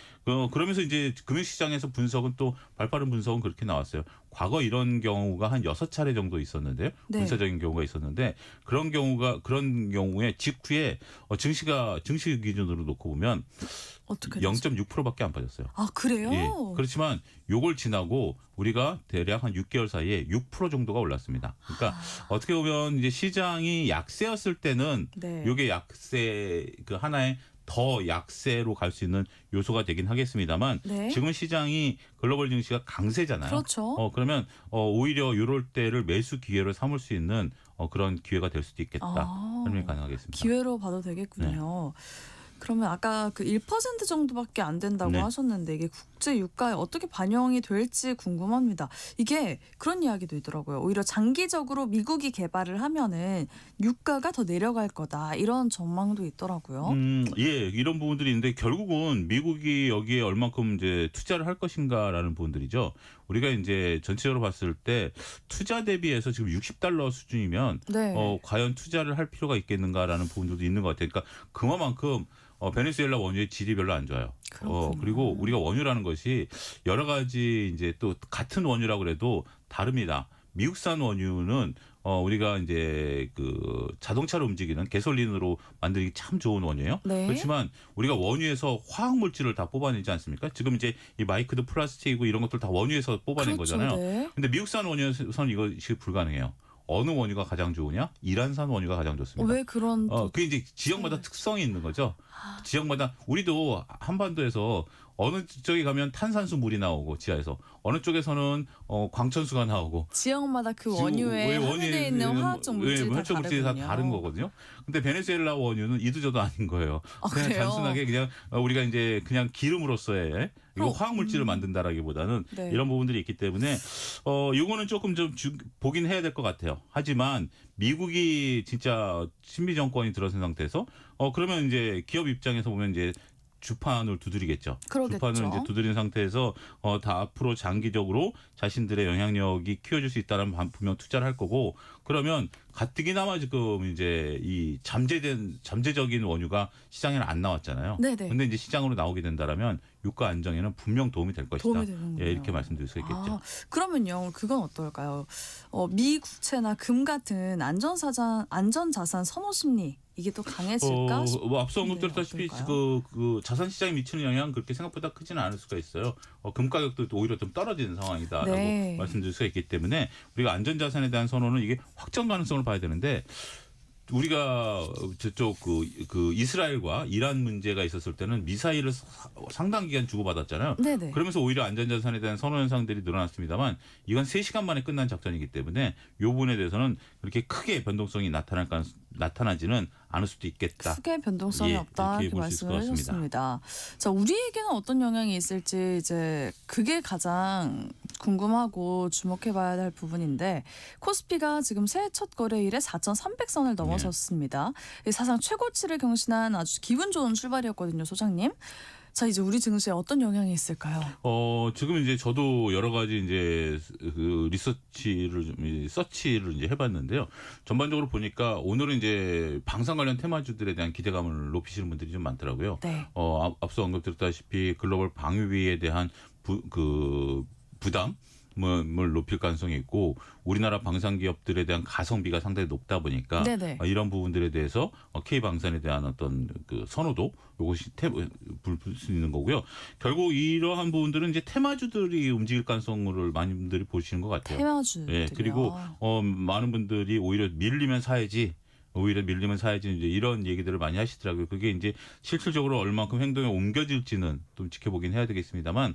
그러면서 이제 금융시장에서 분석은 또 발빠른 분석은 그렇게 나왔어요. 과거 이런 경우가 한 6차례 정도 있었는데요. 네. 군사적인 경우가 있었는데 그런 경우에 직후에 증시 기준으로 놓고 보면 어떻게 되죠? 0.6%밖에 안 빠졌어요. 아, 그래요? 예. 그렇지만 요걸 지나고 우리가 대략 한 6개월 사이에 6% 정도가 올랐습니다. 그러니까 어떻게 보면 이제 시장이 약세였을 때는 네. 요게 약세 그 하나의 더 약세로 갈 수 있는 요소가 되긴 하겠습니다만 네. 지금은 시장이 글로벌 증시가 강세잖아요. 그렇죠. 그러면 오히려 이럴 때를 매수 기회로 삼을 수 있는 그런 기회가 될 수도 있겠다. 설명이 가능하겠습니다. 기회로 봐도 되겠군요. 그러면 아까 그 1% 정도밖에 안 된다고 네. 하셨는데 이게 국제 유가에 어떻게 반영이 될지 궁금합니다. 이게 그런 이야기도 있더라고요. 오히려 장기적으로 미국이 개발을 하면은 유가가 더 내려갈 거다 이런 전망도 있더라고요. 예, 이런 부분들이 있는데 결국은 미국이 여기에 얼만큼 이제 투자를 할 것인가라는 부분들이죠. 우리가 이제 전체적으로 봤을 때 투자 대비해서 지금 $60 수준이면 네. 과연 투자를 할 필요가 있겠는가라는 부분들도 있는 것 같아요. 그러니까 그만큼 베네수엘라 원유의 질이 별로 안 좋아요. 그리고 우리가 원유라는 것이 여러 가지 이제 또 같은 원유라고 그래도 다릅니다. 미국산 원유는 우리가 이제 그 자동차를 움직이는 가솔린으로 만들기 참 좋은 원유예요. 네. 그렇지만 우리가 원유에서 화학 물질을 다 뽑아내지 않습니까? 지금 이제 이 마이크도 플라스틱이고 이런 것들 다 원유에서 뽑아낸 그렇죠, 거잖아요. 네. 근데 미국산 원유에서는 이것이 불가능해요. 어느 원유가 가장 좋으냐? 이란산 원유가 가장 좋습니다. 왜 그런 그게 이제 지역마다 특성이 있는 거죠. 지역마다 우리도 한반도에서 어느 쪽에 가면 탄산수 물이 나오고 지하에서 어느 쪽에서는 광천수가 나오고 지역마다 그 원유에 함유되어 있는 화학적 물질이 다 다른 거거든요. 근데 베네수엘라 원유는 이도저도 아닌 거예요. 그냥 그래요? 단순하게 그냥 우리가 이제 그냥 기름으로서의 이거 화학 물질을 만든다라기보다는 네. 이런 부분들이 있기 때문에 요거는 조금 좀 보긴 해야 될 것 같아요. 하지만 미국이 진짜 친미 정권이 들어선 상태에서 그러면 이제 기업 입장에서 보면 이제 주판을 두드리겠죠. 그러겠죠. 주판을 이제 두드린 상태에서 다 앞으로 장기적으로 자신들의 영향력이 키워질 수 있다는 분명 투자를 할 거고 그러면 가뜩이나마 지금 이제 이 잠재적인 원유가 시장에는 안 나왔잖아요. 네네. 근데 이제 시장으로 나오게 된다라면 유가 안정에는 분명 도움이 될 것이다. 도움이 되는군요. 예, 이렇게 말씀드릴 수 있겠죠. 그러면요, 그건 어떨까요? 미 국채나 금 같은 안전자산 선호 심리 이게 또 강해질까? 앞서 언급드렸다시피 그 자산 시장에 미치는 영향은 그렇게 생각보다 크지는 않을 수가 있어요. 금 가격도 오히려 좀 떨어지는 상황이다라고 네. 말씀드릴 수가 있기 때문에 우리가 안전자산에 대한 선호는 이게 확정 가능성을 봐야 되는데 우리가 저쪽 그 이스라엘과 이란 문제가 있었을 때는 미사일을 상당 기간 주고받았잖아요. 네네. 그러면서 오히려 안전자산에 대한 선호 현상들이 늘어났습니다만 이건 3시간 만에 끝난 작전이기 때문에 이 부분에 대해서는 그렇게 크게 변동성이 나타나지는 않을 수도 있겠다. 크게 변동성이 없다 이렇게 말씀을 해주셨습니다. 자, 우리에게는 어떤 영향이 있을지 이제 그게 가장 궁금하고 주목해봐야 할 부분인데 코스피가 지금 새해 첫 거래일에 4,300선을 넘어섰습니다. 사상 최고치를 경신한 아주 기분 좋은 출발이었거든요, 소장님. 자, 이제 우리 증시에 어떤 영향이 있을까요? 지금 이제 저도 여러 가지 이제 그 서치를 이제 해봤는데요. 전반적으로 보니까 오늘은 이제 방산 관련 테마주들에 대한 기대감을 높이시는 분들이 좀 많더라고요. 네. 앞서 언급드렸다시피 글로벌 방위비에 대한 부담 을 높일 가능성이 있고 우리나라 방산 기업들에 대한 가성비가 상당히 높다 보니까 네네. 이런 부분들에 대해서 K방산에 대한 어떤 그 선호도 이것이 불 수 있는 거고요. 결국 이러한 부분들은 이제 테마주들이 움직일 가능성을 많은 분들이 보시는 것 같아요. 테마주들이요. 예, 그리고 많은 분들이 오히려 밀리면 사야지 이제 이런 얘기들을 많이 하시더라고요. 그게 이제 실질적으로 얼마만큼 행동에 옮겨질지는 좀 지켜보긴 해야 되겠습니다만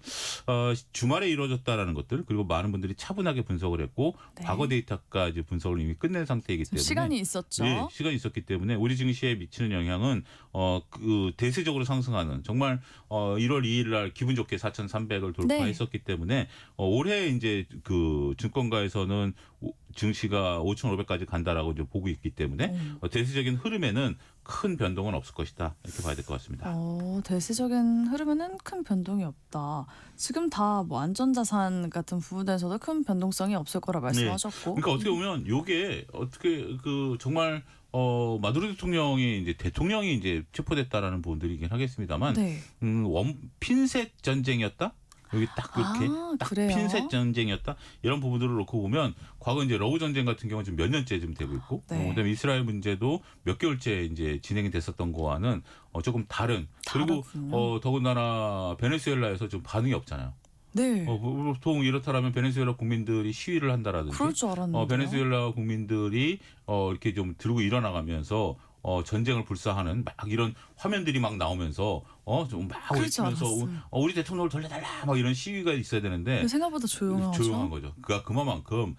주말에 이루어졌다라는 것들 그리고 많은 분들이 차분하게 분석을 했고 네. 과거 데이터까지 분석을 이미 끝낸 상태이기 때문에 시간이 있었죠. 네, 시간이 있었기 때문에 우리 증시에 미치는 영향은 그 대세적으로 상승하는 정말 1월 2일 날 기분 좋게 4,300을 돌파했었기 때문에 올해 이제 그 증권가에서는 증시가 5,500까지 간다라고 이제 보고 있기 때문에 대세적인 흐름에는 큰 변동은 없을 것이다 이렇게 봐야 될 것 같습니다. 대세적인 흐름에는 큰 변동이 없다. 지금 다 뭐 안전자산 같은 부분에서도 큰 변동성이 없을 거라 말씀하셨고. 그러니까 어떻게 보면 이게 어떻게 그 정말 마두로 대통령이 이제 체포됐다라는 부분들이긴 하겠습니다만 네. 핀셋 전쟁이었다. 여기 딱 이렇게 딱 그래요? 핀셋 전쟁이었다 이런 부분들을 놓고 보면 과거 이제 러브 전쟁 같은 경우는 지금 몇 년째 좀 되고 있고 네. 그다음에 이스라엘 문제도 몇 개월째 이제 진행이 됐었던 거와는 조금 다른 그리고 더군다나 베네수엘라에서 좀 반응이 없잖아요. 네. 보통 이렇다라면 베네수엘라 국민들이 시위를 한다라든지 그럴 줄 알았는데요. 베네수엘라 국민들이 이렇게 좀 들고 일어나가면서 전쟁을 불사하는 막 이런 화면들이 막 나오면서 좀 막 외치면서 우리 대통령을 돌려달라 막 이런 시위가 있어야 되는데 생각보다 조용하죠. 조용한 거죠. 그러니까 그만큼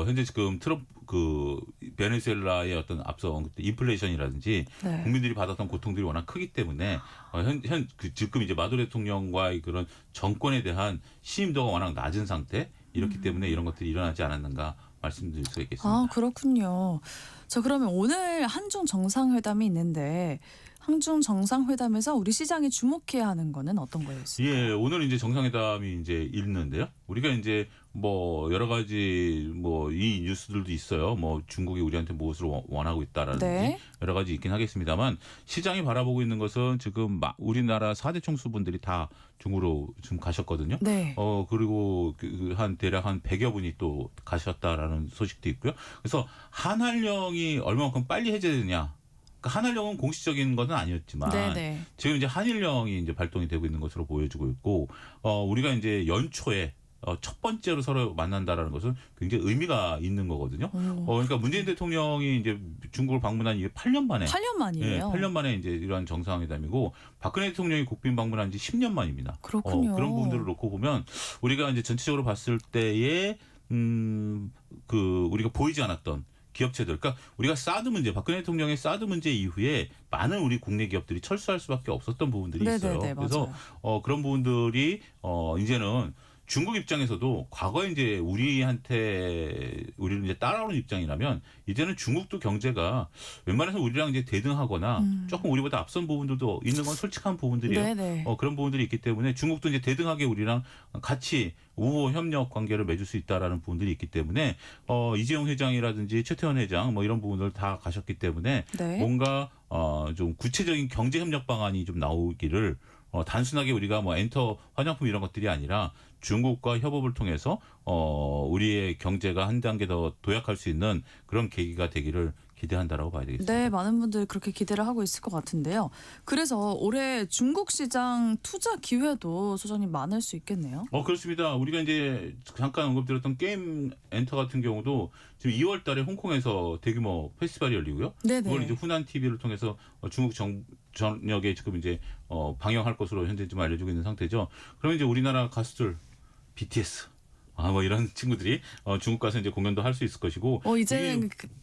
현재 지금 그 베네수엘라의 어떤 앞서 언급된 인플레이션이라든지 네. 국민들이 받았던 고통들이 워낙 크기 때문에 지금 이제 마두로 대통령과의 그런 정권에 대한 신임도가 워낙 낮은 상태 이렇기 때문에 이런 것들이 일어나지 않았는가 말씀드릴 수가 있겠습니다. 그렇군요. 자, 그러면 오늘 한중 정상회담이 있는데 한중 정상회담에서 우리 시장이 주목해야 하는 거는 어떤 거였어요? 예, 오늘 이제 정상회담이 이제 있는데요. 우리가 이제 뭐 여러 가지 뭐 이 뉴스들도 있어요. 뭐 중국이 우리한테 무엇을 원하고 있다라든지 네. 여러 가지 있긴 하겠습니다만 시장이 바라보고 있는 것은 지금 우리나라 4대 총수분들이 다 중국으로 지금 가셨거든요. 네. 그리고 대략 한 100여 분이 또 가셨다라는 소식도 있고요. 그래서 한한령이 얼마만큼 빨리 해제되느냐. 한한령은 공식적인 것은 아니었지만 네네. 지금 이제 한일령이 이제 발동이 되고 있는 것으로 보여지고 있고 우리가 이제 연초에 첫 번째로 서로 만난다라는 것은 굉장히 의미가 있는 거거든요. 그러니까 문재인 대통령이 이제 중국을 방문한 이게 8년 만에 8년 만이에요. 8년 만에 이제 이러한 정상회담이고 박근혜 대통령이 국빈 방문한 지 10년 만입니다. 그렇군요. 그런 부분들을 놓고 보면 우리가 이제 전체적으로 봤을 때에 우리가 보이지 않았던 기업체들, 그러니까 우리가 사드 문제, 박근혜 대통령의 사드 문제 이후에 많은 우리 국내 기업들이 철수할 수밖에 없었던 부분들이 있어요. 네네네, 그래서 그런 부분들이 이제는 중국 입장에서도 과거에 이제 우리를 이제 따라오는 입장이라면 이제는 중국도 경제가 웬만해서 우리랑 이제 대등하거나 조금 우리보다 앞선 부분들도 있는 건 솔직한 부분들이에요. 네네. 그런 부분들이 있기 때문에 중국도 이제 대등하게 우리랑 같이 우호 협력 관계를 맺을 수 있다라는 부분들이 있기 때문에 이재용 회장이라든지 최태원 회장 뭐 이런 부분들 다 가셨기 때문에 네. 뭔가 좀 구체적인 경제 협력 방안이 좀 나오기를 단순하게 우리가 뭐 엔터 화장품 이런 것들이 아니라 중국과 협업을 통해서 우리의 경제가 한 단계 더 도약할 수 있는 그런 계기가 되기를 기대한다라고 봐야 되겠습니다. 네, 많은 분들이 그렇게 기대를 하고 있을 것 같은데요. 그래서 올해 중국 시장 투자 기회도 소장님 많을 수 있겠네요. 그렇습니다. 우리가 이제 잠깐 언급드렸던 게임 엔터 같은 경우도 지금 2월 달에 홍콩에서 대규모 페스티벌이 열리고요. 네네. 그걸 이제 후난 TV를 통해서 중국 전역에 지금 이제 방영할 것으로 현재 좀 알려지고 있는 상태죠. 그러면 이제 우리나라 가수들 BTS 뭐 이런 친구들이 중국 가서 이제 공연도 할 수 있을 것이고 이제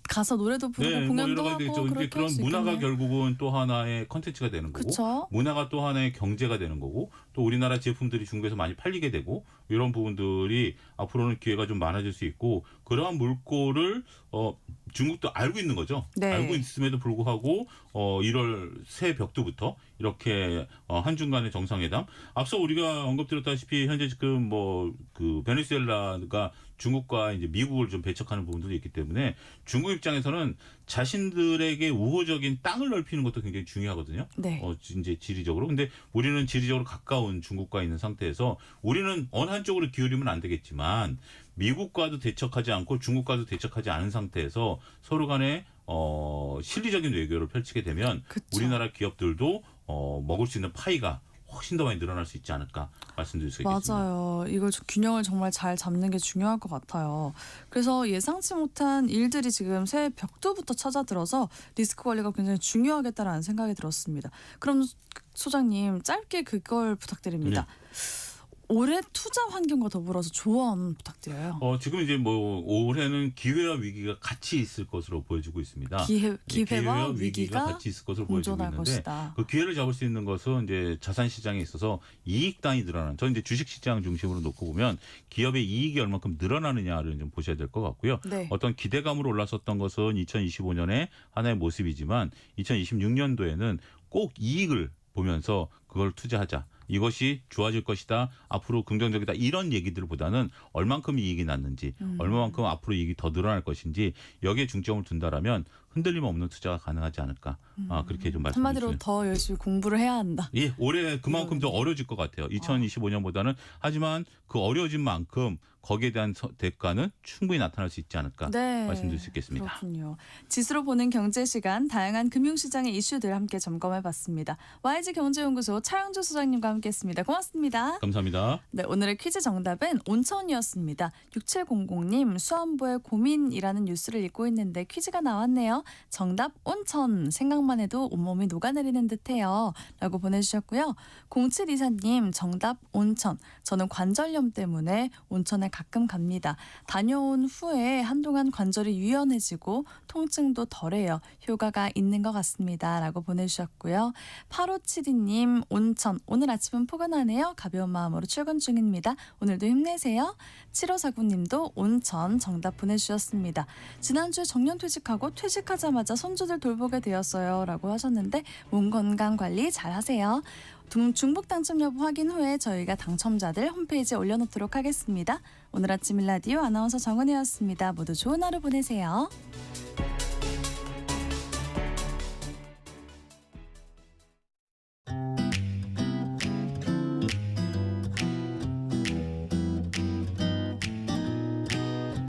가서 노래도 부르고 공연도 하고 이제 그런 문화가 결국은 또 하나의 컨텐츠가 되는 거고 그쵸? 문화가 또 하나의 경제가 되는 거고 또 우리나라 제품들이 중국에서 많이 팔리게 되고 이런 부분들이 앞으로는 기회가 좀 많아질 수 있고 그러한 물꼬를 중국도 알고 있는 거죠. 네. 알고 있음에도 불구하고 1월 새 벽두부터 이렇게 한중 간의 정상회담. 앞서 우리가 언급드렸다시피 현재 지금 그 베네수엘라가 중국과 이제 미국을 좀 배척하는 부분들도 있기 때문에 중국 입장에서는 자신들에게 우호적인 땅을 넓히는 것도 굉장히 중요하거든요. 네. 이제 지리적으로. 근데 우리는 지리적으로 가까운 중국과 있는 상태에서 우리는 어느 한쪽으로 기울이면 안 되겠지만 미국과도 대척하지 않고 중국과도 대척하지 않은 상태에서 서로 간에 실리적인 외교를 펼치게 되면 그쵸. 우리나라 기업들도 먹을 수 있는 파이가 훨씬 더 많이 늘어날 수 있지 않을까 말씀드릴 수 있겠습니다. 맞아요. 이걸 균형을 정말 잘 잡는 게 중요할 것 같아요. 그래서 예상치 못한 일들이 지금 새해 벽두부터 찾아들어서 리스크 관리가 굉장히 중요하겠다라는 생각이 들었습니다. 그럼 소장님 짧게 그걸 부탁드립니다. 올해 투자 환경과 더불어서 조언 부탁드려요. 지금 이제 올해는 기회와 위기가 같이 있을 것으로 보여지고 있습니다. 기회와 위기가 같이 있을 것으로 보여지고 공존할 있는데 것이다. 그 기회를 잡을 수 있는 것은 이제 자산 시장에 있어서 이익당이 늘어나는. 저는 이제 주식 시장 중심으로 놓고 보면 기업의 이익이 얼마큼 늘어나느냐를 좀 보셔야 될 것 같고요. 네. 어떤 기대감으로 올랐었던 것은 2025년의 하나의 모습이지만 2026년도에는 꼭 이익을 보면서 그걸 투자하자. 이것이 좋아질 것이다. 앞으로 긍정적이다. 이런 얘기들보다는 얼만큼 이익이 났는지, 얼마만큼 앞으로 이익이 더 늘어날 것인지 여기에 중점을 둔다라면 흔들림 없는 투자가 가능하지 않을까. 그렇게 좀 말씀드리겠습니다. 한마디로 더 열심히 공부를 해야 한다. 예, 올해 그만큼 더 어려워질 것 같아요. 2025년보다는. 하지만 그 어려워진 만큼 거기에 대한 대가는 충분히 나타날 수 있지 않을까 네, 말씀드릴 수 있겠습니다. 그렇군요. 지수로 보는 경제 시간, 다양한 금융시장의 이슈들 함께 점검해봤습니다. YG 경제연구소 차영주 소장님과 함께했습니다. 고맙습니다. 감사합니다. 네, 오늘의 퀴즈 정답은 온천이었습니다. 6700님 수안부의 고민이라는 뉴스를 읽고 있는데 퀴즈가 나왔네요. 정답 온천. 생각만 해도 온몸이 녹아내리는 듯해요. 라고 보내주셨고요. 0724님 정답 온천. 저는 관절염 때문에 온천에 가끔 갑니다. 다녀온 후에 한동안 관절이 유연해지고 통증도 덜해요. 효과가 있는 것 같습니다. 라고 보내주셨고요. 8572님 온천. 오늘 아침은 포근하네요. 가벼운 마음으로 출근 중입니다. 오늘도 힘내세요. 7549님도 온천 정답 보내주셨습니다. 지난주에 정년퇴직하고 퇴직하자마자 손주들 돌보게 되었어요. 라고 하셨는데 몸 건강 관리 잘 하세요. 중복 당첨 여부 확인 후에 저희가 당첨자들 홈페이지에 올려놓도록 하겠습니다. 오늘 아침 일라디오 아나운서 정은혜였습니다. 모두 좋은 하루 보내세요.